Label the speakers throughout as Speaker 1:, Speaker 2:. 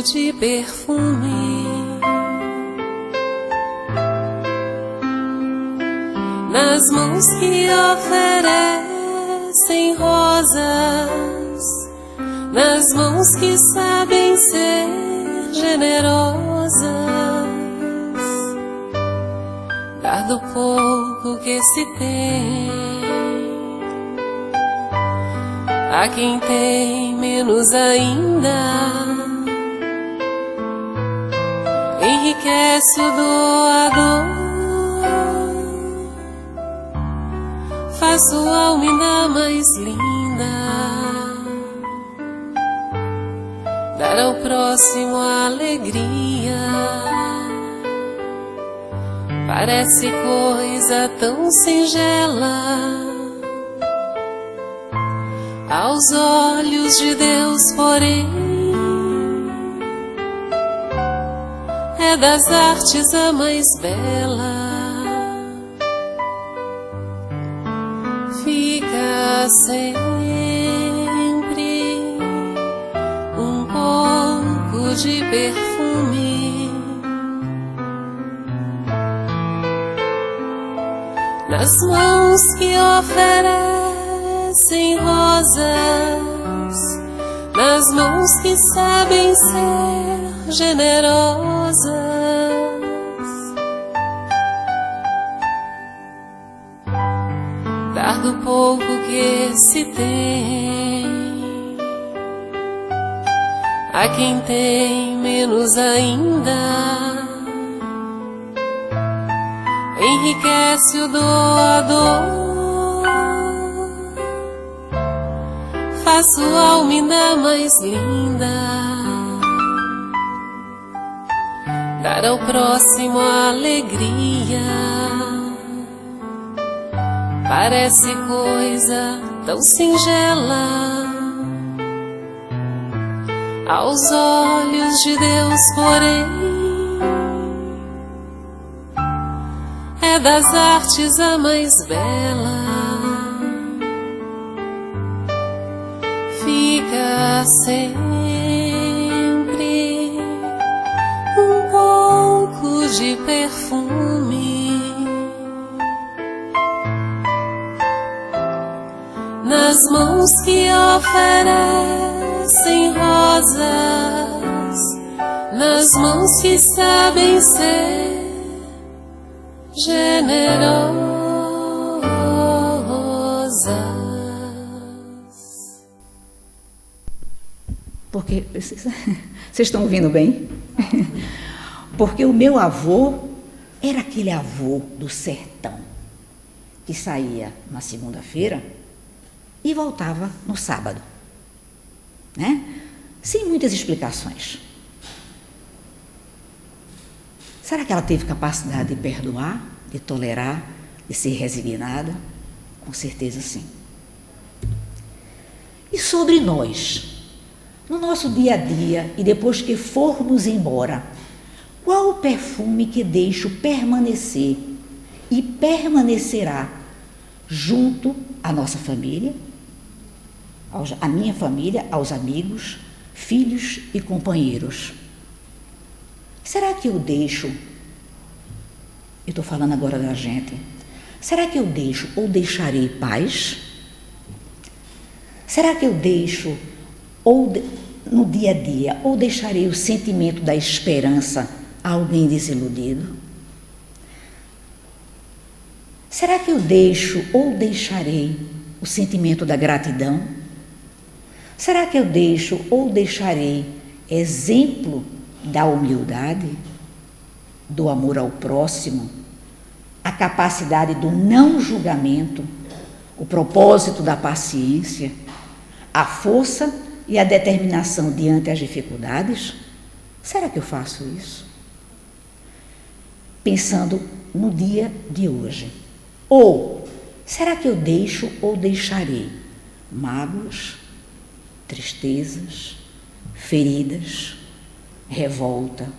Speaker 1: pouco de perfume nas mãos que oferecem rosas, nas mãos que sabem ser generosas, dar do pouco que se tem a quem tem menos ainda, enriquece o doador, faz sua alma ainda mais linda, dar ao próximo a alegria, parece coisa tão singela aos olhos de Deus, porém é das artes a mais bela. Fica sempre um pouco de perfume nas mãos que oferecem rosas, nas mãos que sabem ser generosas, dar do pouco que se tem a quem tem menos ainda, enriquece o doador, faz sua alma ainda mais linda, dar ao próximo a alegria, parece coisa tão singela aos olhos de Deus, porém é das artes a mais bela. Fica sempre um pouco de perfume nas mãos que oferecem rosas, nas mãos que sabem ser generosas.
Speaker 2: Porque vocês estão ouvindo bem? Porque o meu avô era aquele avô do sertão que saía na segunda-feira e voltava no sábado, né? Sem muitas explicações. Será que ela teve capacidade de perdoar, de tolerar, de ser resignada? Com certeza sim. E sobre nós? No nosso dia a dia e depois que formos embora, qual o perfume que deixo permanecer e permanecerá junto à nossa família, à minha família, aos amigos, filhos e companheiros? Será que eu deixo, eu estou falando agora da gente, será que eu deixo ou deixarei paz? Será que eu deixo no dia a dia, ou deixarei o sentimento da esperança a alguém desiludido? Será que eu deixo ou deixarei o sentimento da gratidão? Será que eu deixo ou deixarei exemplo da humildade, do amor ao próximo, a capacidade do não julgamento, o propósito da paciência, a força e a determinação diante das dificuldades? Será que eu faço isso? Pensando no dia de hoje. Ou, será que eu deixo ou deixarei mágoas, tristezas, feridas, revolta,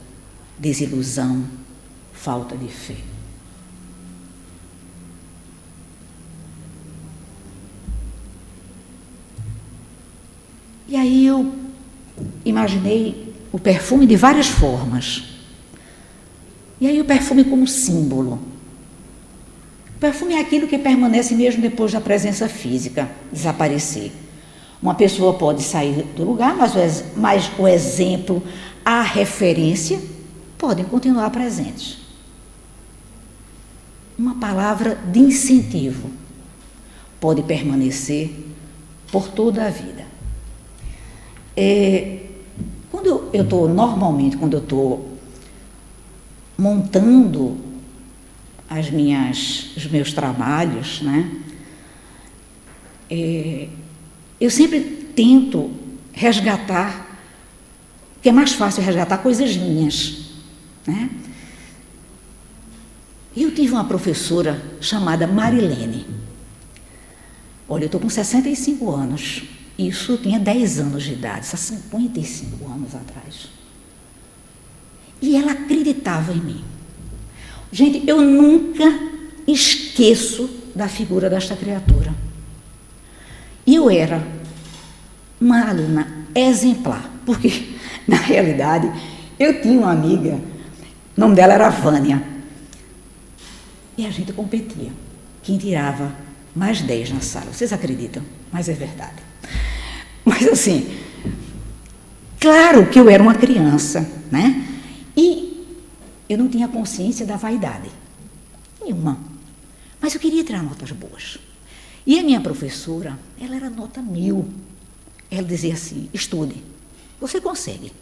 Speaker 2: desilusão, falta de fé? E aí eu imaginei o perfume de várias formas. E aí o perfume como símbolo. O perfume é aquilo que permanece mesmo depois da presença física desaparecer. Uma pessoa pode sair do lugar, mas o exemplo, a referência, podem continuar presentes. Uma palavra de incentivo pode permanecer por toda a vida. Quando eu estou montando os meus trabalhos, né, eu sempre tento resgatar, porque é mais fácil resgatar coisas minhas, né? Eu tive uma professora chamada Marilene. Olha, eu estou com 65 anos. Isso eu tinha 10 anos de idade, há 55 anos atrás. E ela acreditava em mim. Gente, eu nunca esqueço da figura desta criatura. E eu era uma aluna exemplar, porque, na realidade, eu tinha uma amiga, o nome dela era Vânia, e a gente competia. Quem tirava mais 10 na sala, vocês acreditam? Mas é verdade. Mas assim, claro que eu era uma criança, né? E eu não tinha consciência da vaidade nenhuma, mas eu queria tirar notas boas. E a minha professora, ela era nota 1000. Ela dizia assim: estude, você consegue.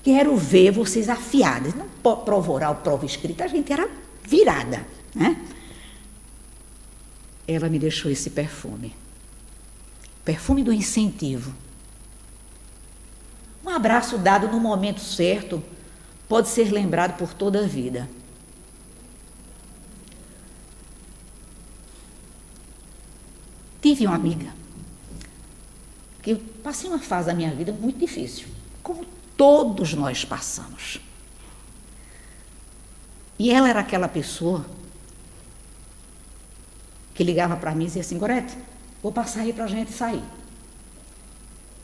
Speaker 2: Quero ver vocês afiadas. Não prova oral, prova escrita, a gente era virada, né? Ela me deixou esse perfume. Perfume do incentivo. Um abraço dado no momento certo pode ser lembrado por toda a vida. Tive uma amiga que eu passei uma fase da minha vida muito difícil, como todos nós passamos. E ela era aquela pessoa que ligava para mim e dizia assim: Gorete, vou passar aí para a gente sair.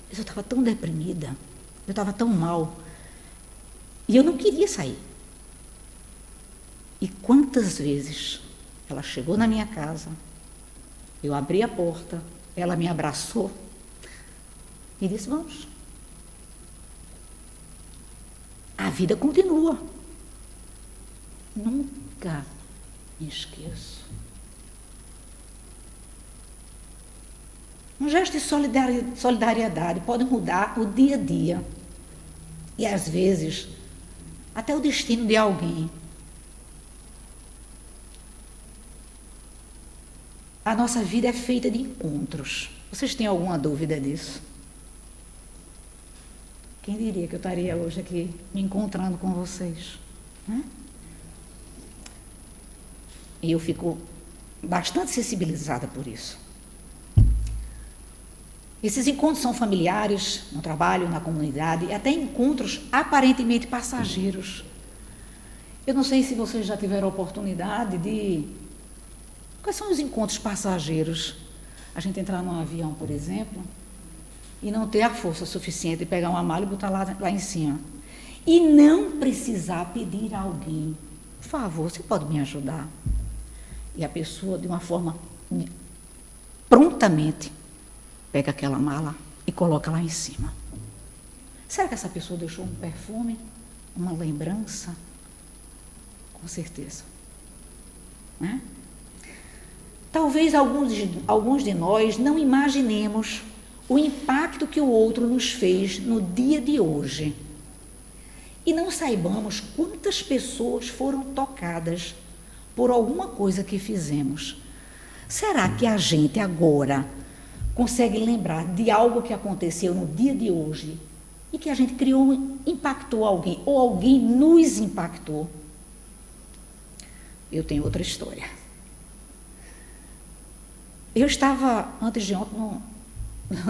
Speaker 2: Mas eu estava tão deprimida, eu estava tão mal, e eu não queria sair. E quantas vezes ela chegou na minha casa, eu abri a porta, ela me abraçou e disse: vamos. A vida continua. Nunca me esqueço. Um gesto de solidariedade pode mudar o dia a dia e, às vezes, até o destino de alguém. A nossa vida é feita de encontros. Vocês têm alguma dúvida disso? Quem diria que eu estaria hoje aqui me encontrando com vocês, né? E eu fico bastante sensibilizada por isso. Esses encontros são familiares, no trabalho, na comunidade, e até encontros aparentemente passageiros. Eu não sei se vocês já tiveram a oportunidade de... Quais são os encontros passageiros? A gente entrar num avião, por exemplo, e não ter a força suficiente de pegar uma mala e botar lá em cima. E não precisar pedir a alguém: por favor, você pode me ajudar? E a pessoa, de uma forma prontamente, pega aquela mala e coloca lá em cima. Será que essa pessoa deixou um perfume, uma lembrança? Com certeza. Né? Talvez alguns de nós não imaginemos o impacto que o outro nos fez no dia de hoje. E não saibamos quantas pessoas foram tocadas por alguma coisa que fizemos. Será que a gente agora consegue lembrar de algo que aconteceu no dia de hoje e que a gente impactou alguém, ou alguém nos impactou? Eu tenho outra história. Eu estava, antes de ontem,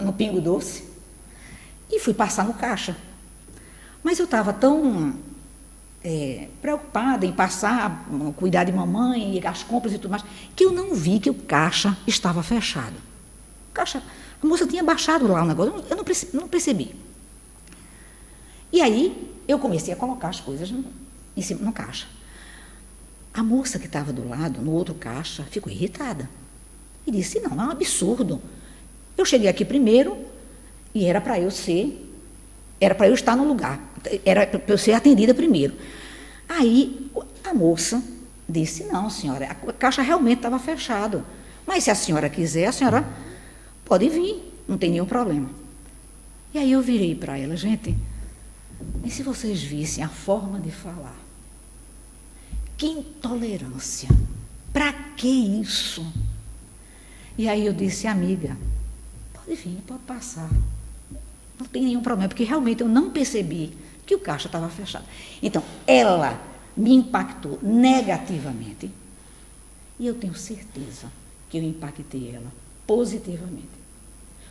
Speaker 2: no Pingo Doce, e fui passar no caixa. Mas eu estava tão preocupada em passar, cuidar de mamãe, as compras e tudo mais, que eu não vi que o caixa estava fechado. A moça tinha baixado lá o negócio, eu não percebi. E aí eu comecei a colocar as coisas em cima, no caixa. A moça que estava do lado, no outro caixa, ficou irritada. E disse, não, é um absurdo. Eu cheguei aqui primeiro e era para eu estar no lugar, era para eu ser atendida primeiro. Aí a moça disse, não, senhora, a caixa realmente estava fechada. Mas se a senhora quiser, a senhora pode vir, não tem nenhum problema. E aí eu virei para ela, gente, e se vocês vissem a forma de falar? Que intolerância! Para que isso? E aí eu disse, amiga, pode vir, pode passar. Não tem nenhum problema, porque realmente eu não percebi que o caixa estava fechado. Então, ela me impactou negativamente. E eu tenho certeza que eu impactei ela positivamente.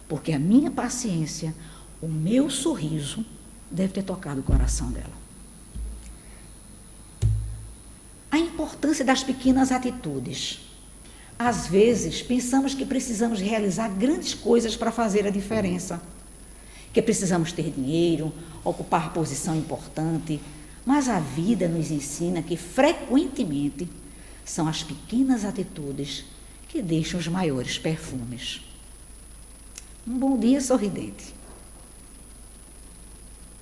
Speaker 2: Porque a minha paciência, o meu sorriso, deve ter tocado o coração dela. A importância das pequenas atitudes. Às vezes, pensamos que precisamos realizar grandes coisas para fazer a diferença. Que precisamos ter dinheiro, ocupar posição importante. Mas a vida nos ensina que, frequentemente, são as pequenas atitudes que deixam os maiores perfumes. Um bom dia sorridente.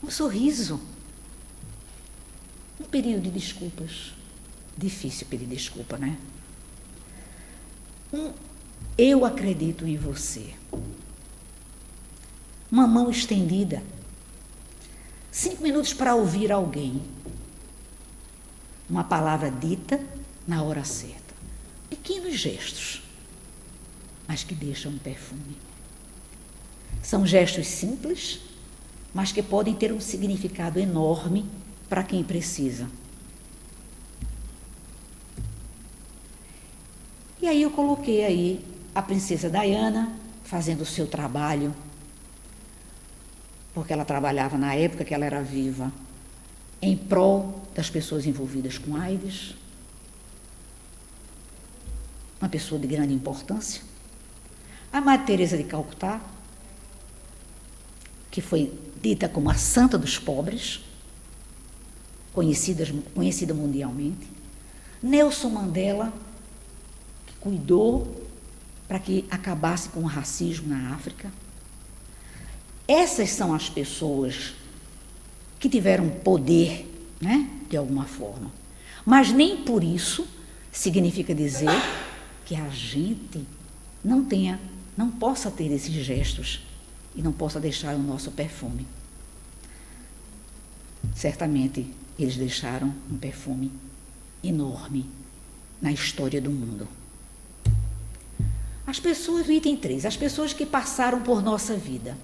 Speaker 2: Um sorriso. Um pedido de desculpas. Difícil pedir desculpa, né? Eu acredito em você. Uma mão estendida. 5 minutos para ouvir alguém. Uma palavra dita na hora certa. Pequenos gestos, mas que deixam um perfume. São gestos simples, mas que podem ter um significado enorme para quem precisa. E aí eu coloquei aí a princesa Diana fazendo o seu trabalho, porque ela trabalhava na época que ela era viva, em prol das pessoas envolvidas com AIDS, uma pessoa de grande importância. A Madre Teresa de Calcutá, que foi dita como a santa dos pobres, conhecida mundialmente. Nelson Mandela, que cuidou para que acabasse com o racismo na África. Essas são as pessoas que tiveram poder, né, de alguma forma. Mas nem por isso significa dizer que a gente não possa ter esses gestos e não possa deixar o nosso perfume. Certamente eles deixaram um perfume enorme na história do mundo. As pessoas, item 3, as pessoas que passaram por nossa vida.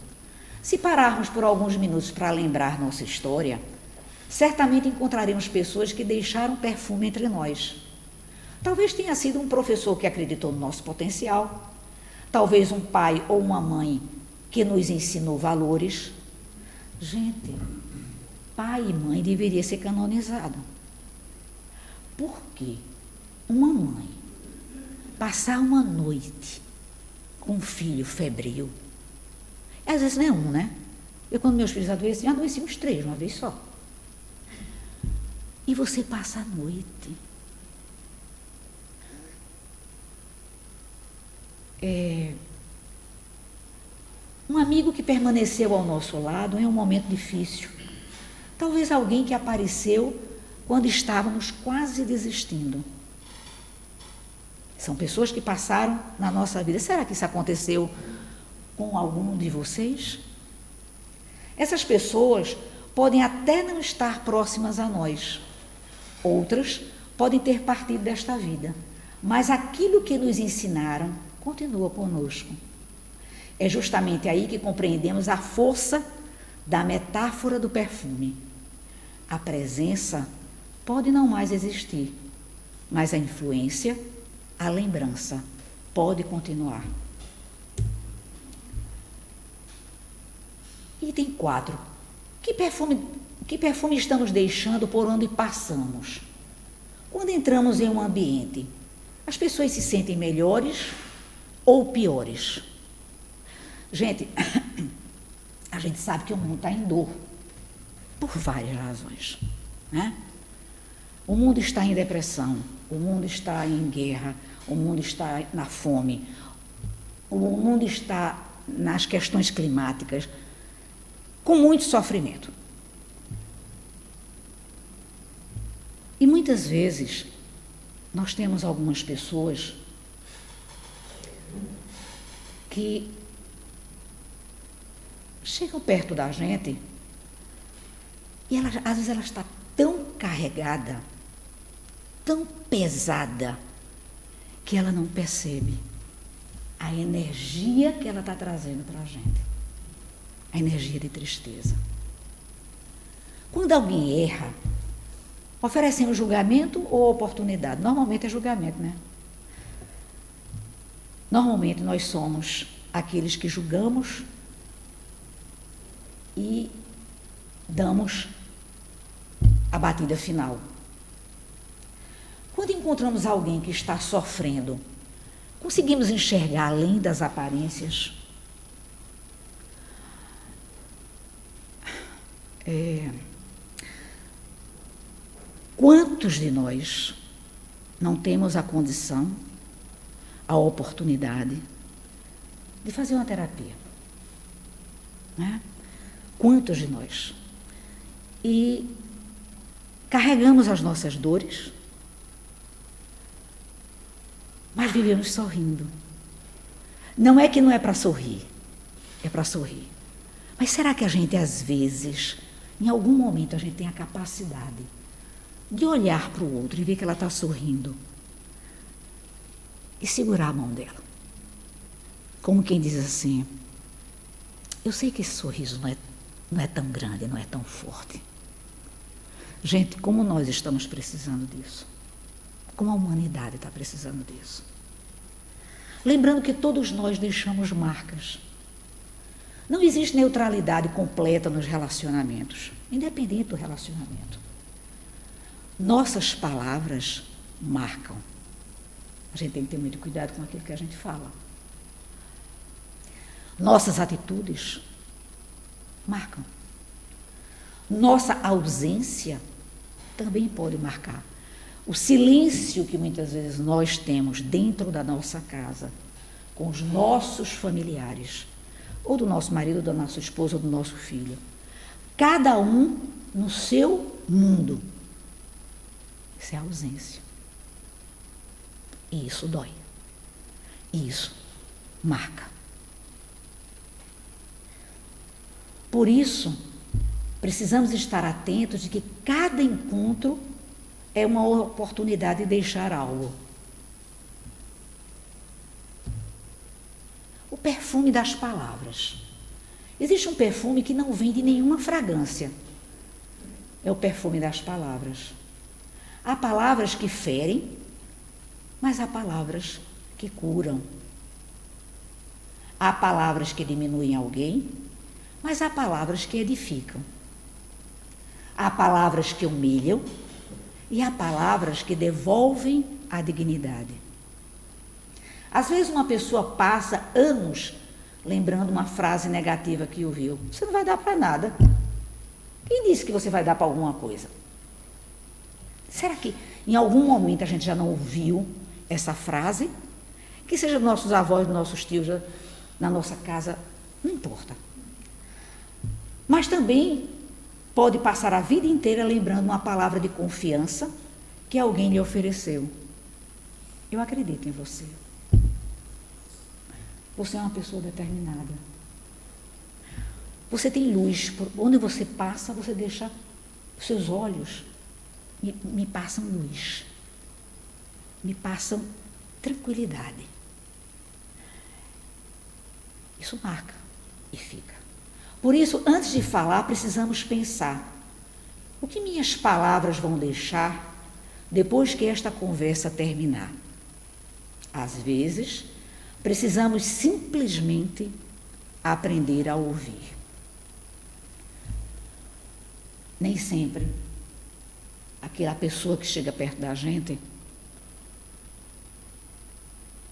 Speaker 2: Se pararmos por alguns minutos para lembrar nossa história, certamente encontraremos pessoas que deixaram perfume entre nós. Talvez tenha sido um professor que acreditou no nosso potencial, talvez um pai ou uma mãe que nos ensinou valores. Gente, pai e mãe deveria ser canonizado. Por quê? Uma mãe passar uma noite com um filho febril, às vezes não é um, né? Eu, quando meus filhos adoeciam uns 3 uma vez só. E você passa a noite. Um amigo que permaneceu ao nosso lado em um momento difícil. Talvez alguém que apareceu quando estávamos quase desistindo. São pessoas que passaram na nossa vida. Será que isso aconteceu com algum de vocês? Essas pessoas podem até não estar próximas a nós. Outras podem ter partido desta vida. Mas aquilo que nos ensinaram continua conosco. É justamente aí que compreendemos a força da metáfora do perfume. A presença pode não mais existir, mas a influência, a lembrança, pode continuar. Item 4. Que perfume estamos deixando por onde passamos? Quando entramos em um ambiente, as pessoas se sentem melhores ou piores? Gente, a gente sabe que o mundo está em dor. por várias razões, né? O mundo está em depressão, o mundo está em guerra, o mundo está na fome, o mundo está nas questões climáticas, com muito sofrimento. E muitas vezes nós temos algumas pessoas que chegam perto da gente e ela, às vezes ela está tão carregada, tão pesada, que ela não percebe a energia que ela está trazendo para a gente. A energia de tristeza. Quando alguém erra, oferecemos julgamento ou oportunidade? Normalmente é julgamento, né? Normalmente nós somos aqueles que julgamos e damos a batida final. Quando encontramos alguém que está sofrendo, conseguimos enxergar além das aparências? Quantos de nós não temos a condição, a oportunidade de fazer uma terapia? Né? Quantos de nós? E carregamos as nossas dores, mas vivemos sorrindo. Não é que não é para sorrir, é para sorrir. Mas será que a gente, às vezes, em algum momento, a gente tem a capacidade de olhar para o outro e ver que ela está sorrindo e segurar a mão dela? Como quem diz assim, eu sei que esse sorriso não é tão grande, não é tão forte. Gente, como nós estamos precisando disso. Como a humanidade está precisando disso. Lembrando que todos nós deixamos marcas. Não existe neutralidade completa nos relacionamentos, independente do relacionamento. Nossas palavras marcam. A gente tem que ter muito cuidado com aquilo que a gente fala. Nossas atitudes marcam. Nossa ausência também pode marcar. O silêncio que muitas vezes nós temos dentro da nossa casa, com os nossos familiares, ou do nosso marido, ou da nossa esposa, ou do nosso filho. Cada um no seu mundo. Isso é ausência. E isso dói. E isso marca. Por isso, precisamos estar atentos de que cada encontro é uma oportunidade de deixar algo. O perfume das palavras. Existe um perfume que não vem de nenhuma fragrância. É o perfume das palavras. Há palavras que ferem, mas há palavras que curam. Há palavras que diminuem alguém, mas há palavras que edificam. Há palavras que humilham e há palavras que devolvem a dignidade. Às vezes uma pessoa passa anos lembrando uma frase negativa que ouviu. Você não vai dar para nada. Quem disse que você vai dar para alguma coisa? Será que em algum momento a gente já não ouviu essa frase? Que seja dos nossos avós, dos nossos tios, na nossa casa, não importa. Mas também pode passar a vida inteira lembrando uma palavra de confiança que alguém lhe ofereceu. Eu acredito em você. Você é uma pessoa determinada. Você tem luz. Por onde você passa, você deixa os seus olhos me passam luz. Me passam tranquilidade. Isso marca e fica. Por isso, antes de falar, precisamos pensar: o que minhas palavras vão deixar depois que esta conversa terminar? Às vezes, precisamos simplesmente aprender a ouvir. Nem sempre aquela pessoa que chega perto da gente,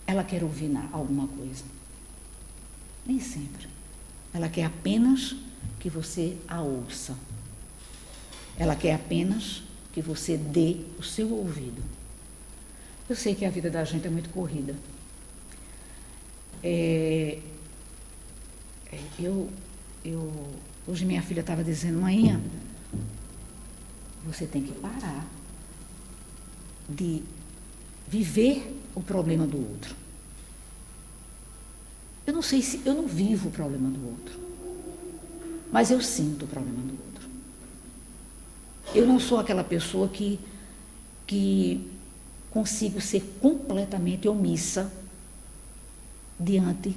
Speaker 2: ela quer ouvir alguma coisa. Nem sempre. Ela quer apenas que você a ouça. Ela quer apenas que você dê o seu ouvido. Eu sei que a vida da gente é muito corrida. Hoje minha filha estava dizendo, mãe, você tem que parar de viver o problema do outro. Eu não sei se eu não vivo o problema do outro, mas eu sinto o problema do outro. Eu não sou aquela pessoa que consigo ser completamente omissa diante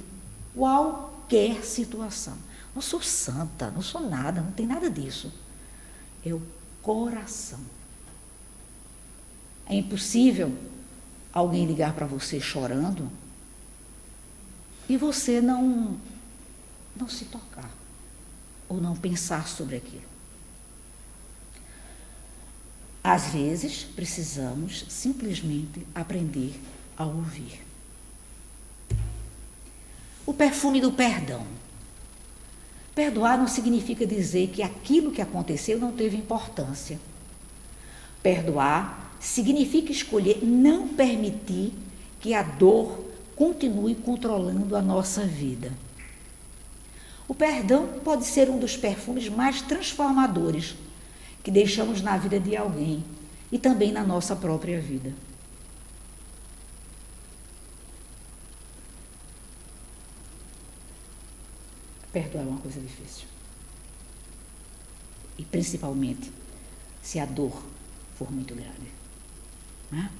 Speaker 2: qualquer situação. Não sou santa, não sou nada, não tem nada disso. É o coração. É impossível alguém ligar para você chorando e você não se tocar ou não pensar sobre aquilo. Às vezes, precisamos simplesmente aprender a ouvir. O perfume do perdão. Perdoar não significa dizer que aquilo que aconteceu não teve importância. Perdoar significa escolher não permitir que a dor continue controlando a nossa vida. O perdão pode ser um dos perfumes mais transformadores que deixamos na vida de alguém e também na nossa própria vida. Perdoar é uma coisa difícil. E principalmente se a dor for muito grande. Né?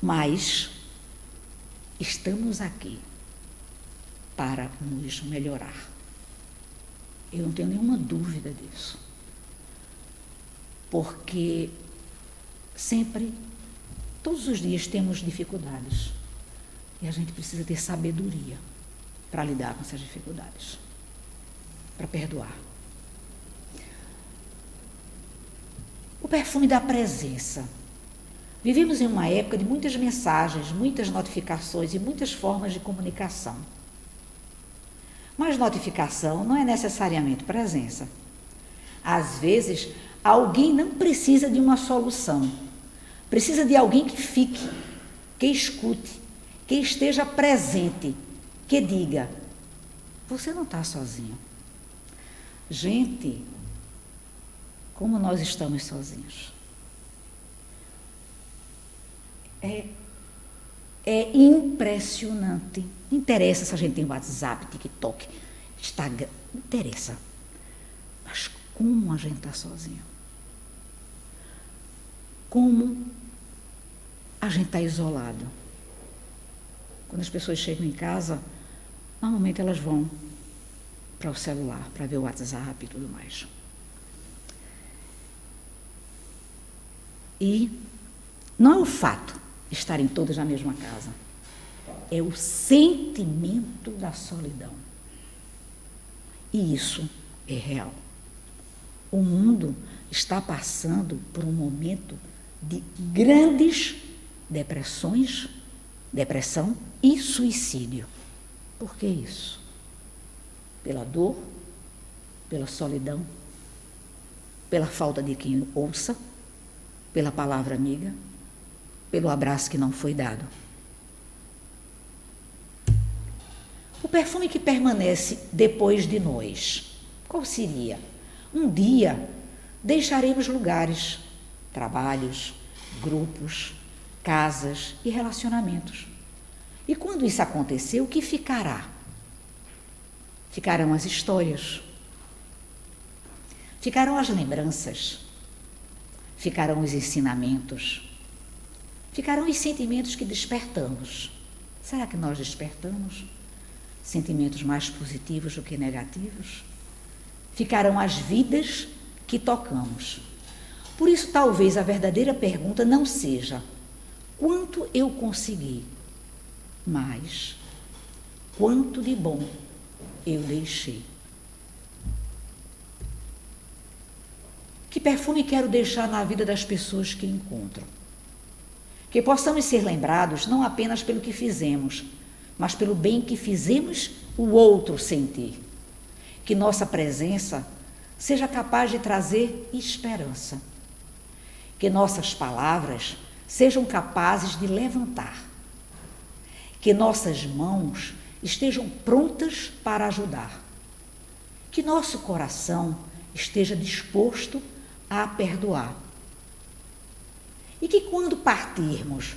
Speaker 2: Mas estamos aqui para nos melhorar. Eu não tenho nenhuma dúvida disso. Porque sempre, todos os dias temos dificuldades. E a gente precisa ter sabedoria para lidar com essas dificuldades, para perdoar. O perfume da presença. Vivemos em uma época de muitas mensagens, muitas notificações e muitas formas de comunicação. Mas notificação não é necessariamente presença. Às vezes, alguém não precisa de uma solução. Precisa de alguém que fique, que escute, que esteja presente, que diga, você não está sozinho. Gente, como nós estamos sozinhos. É impressionante. Não interessa se a gente tem WhatsApp, TikTok, Instagram, não interessa. Mas como a gente está sozinho? Como a gente está isolado? Quando as pessoas chegam em casa, normalmente elas vão para o celular, para ver o WhatsApp e tudo mais. E não é o fato de estarem todas na mesma casa, é o sentimento da solidão. E isso é real. O mundo está passando por um momento de grandes depressão e suicídio. Por que isso? Pela dor, pela solidão, pela falta de quem ouça, pela palavra amiga, pelo abraço que não foi dado. O perfume que permanece depois de nós, qual seria? Um dia deixaremos lugares, trabalhos, grupos, casas e relacionamentos. E quando isso acontecer, o que ficará? Ficarão as histórias, ficarão as lembranças, ficarão os ensinamentos, ficarão os sentimentos que despertamos. Será que nós despertamos sentimentos mais positivos do que negativos? Ficarão as vidas que tocamos. Por isso, talvez a verdadeira pergunta não seja quanto eu consegui, mas quanto de bom eu deixei. Que perfume quero deixar na vida das pessoas que encontro? Que possamos ser lembrados não apenas pelo que fizemos, mas pelo bem que fizemos o outro sentir. Que nossa presença seja capaz de trazer esperança. Que nossas palavras sejam capazes de levantar. Que nossas mãos estejam prontas para ajudar. Que nosso coração esteja disposto a perdoar. E que quando partirmos,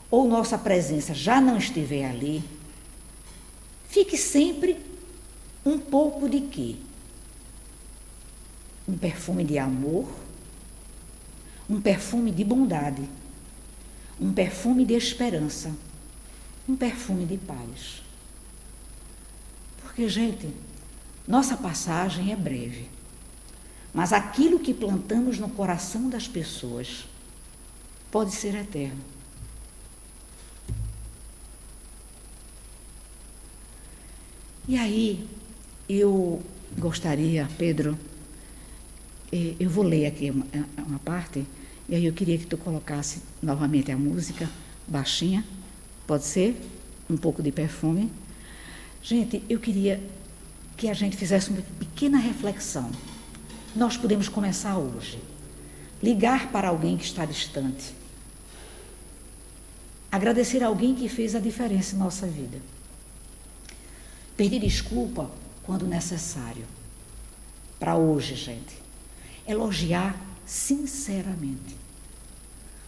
Speaker 2: ou nossa presença já não estiver ali, fique sempre um pouco de quê? Um perfume de amor, um perfume de bondade, um perfume de esperança, um perfume de paz. Porque, gente, nossa passagem é breve, mas aquilo que plantamos no coração das pessoas pode ser eterno. E aí, eu gostaria, Pedro, eu vou ler aqui uma parte, e aí eu queria que tu colocasse novamente a música, baixinha, pode ser? Um pouco de perfume. Gente, eu queria que a gente fizesse uma pequena reflexão. Nós podemos começar hoje. Ligar para alguém que está distante. Agradecer a alguém que fez a diferença em nossa vida. Pedir desculpa quando necessário. Para hoje, gente. Elogiar sinceramente.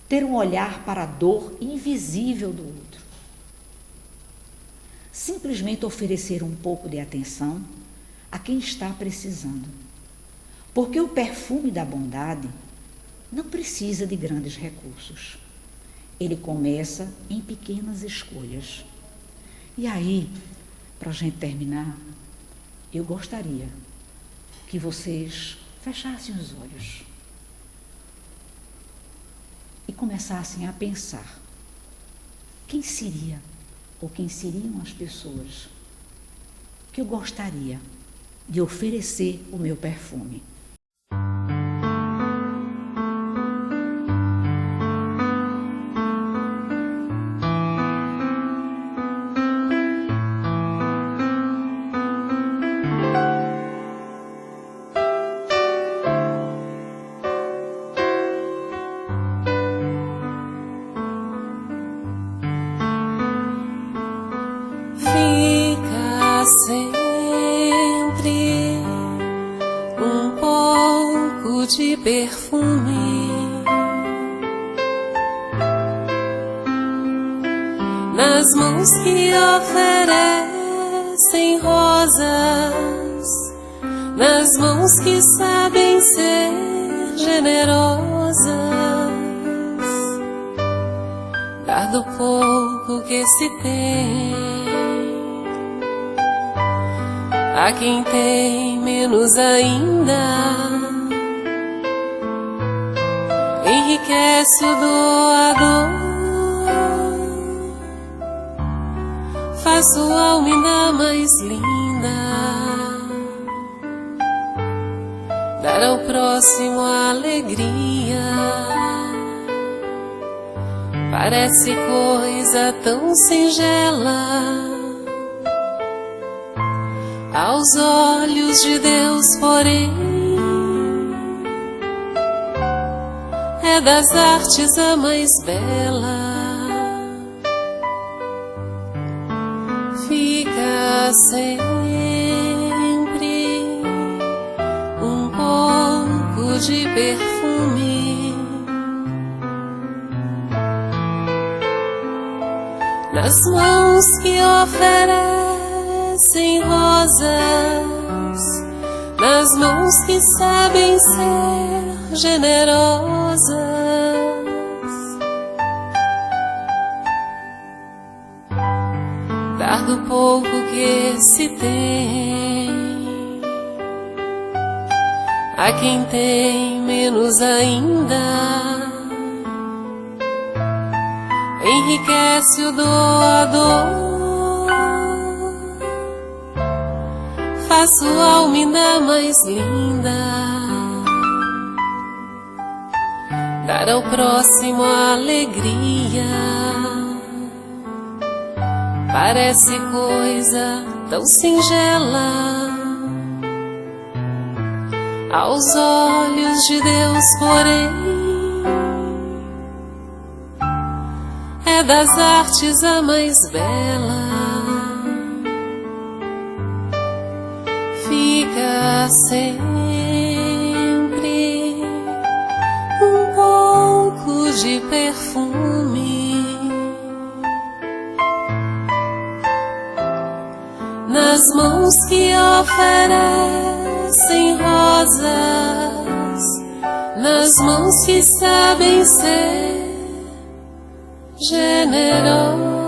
Speaker 2: Ter um olhar para a dor invisível do outro. Simplesmente oferecer um pouco de atenção a quem está precisando. Porque o perfume da bondade não precisa de grandes recursos. Ele começa em pequenas escolhas. E aí, para a gente terminar, eu gostaria que vocês fechassem os olhos e começassem a pensar quem seria ou quem seriam as pessoas que eu gostaria de oferecer o meu perfume.
Speaker 1: Fica sempre um pouco de perfume nas mãos que oferecem rosas, nas mãos que sabem ser generosas, dar do pouco que se tem a quem tem menos ainda, enriquece o doador, faz sua alma ainda mais linda, dar ao próximo a alegria, parece coisa tão singela aos olhos de Deus, porém, é das artes a mais bela. Fica sempre um pouco de perfume nas mãos que oferecem rosas, nas mãos que sabem ser generosas, dar do pouco que se tem a quem tem menos ainda, enriquece o doador, faz sua alma ainda mais linda, dar ao próximo a alegria, parece coisa tão singela Aos olhos de Deus, porém, é das artes a mais bela. Fica sempre um pouco de perfume nas mãos que oferecem rosas, nas mãos que sabem ser generosas.